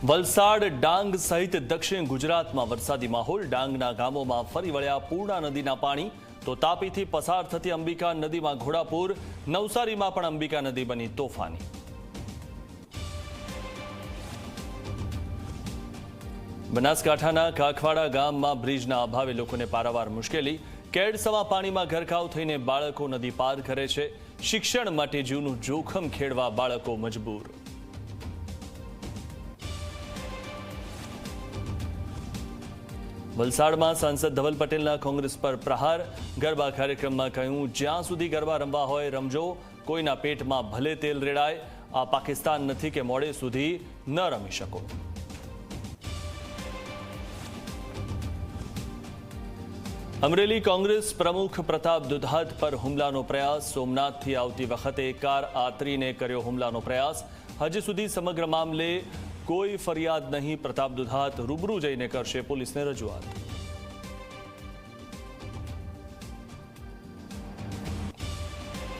વલસાડ, ડાંગ સહિત દક્ષિણ ગુજરાતમાં વરસાદી માહોલ. ડાંગના ગામોમાં ફરી વળ્યા પૂર્ણા નદીના પાણી. તો તાપીથી પસાર થતી અંબિકા નદીમાં ઘોડાપૂર. નવસારીમાં પણ અંબિકા નદી બની તોફાની. બનાસકાંઠાના કાખવાડા ગામમાં બ્રિજના અભાવે લોકોને પારાવાર મુશ્કેલી. કેડસમાં પાણીમાં ગરકાવ થઈને બાળકો નદી પાર કરે છે. શિક્ષણ માટે જીવનું જોખમ ખેડવા બાળકો મજબૂર. વલસાડમાં સાંસદ ધવલ પટેલના કોંગ્રેસ પર પ્રહાર. ગરબા કાર્યક્રમમાં કહ્યું, જ્યાં સુધી ગરબા રમવા હોય રમજો, કોઈના પેટમાં ભલે તેલ રેડાય. આ પાકિસ્તાન નથી કે મોડે સુધી ન રમી શકો. અમરેલી કોંગ્રેસ પ્રમુખ પ્રતાપ દુધાત પર હુમલાનો પ્રયાસ. સોમનાથથી આવતી વખતે કાર આતરીને કર્યો હુમલાનો પ્રયાસ. હજી સુધી સમગ્ર મામલે કોઈ ફરિયાદ નહીં. પ્રતાપ દુધાત રૂબરૂ જઈને કરશે પોલીસને રજૂઆત.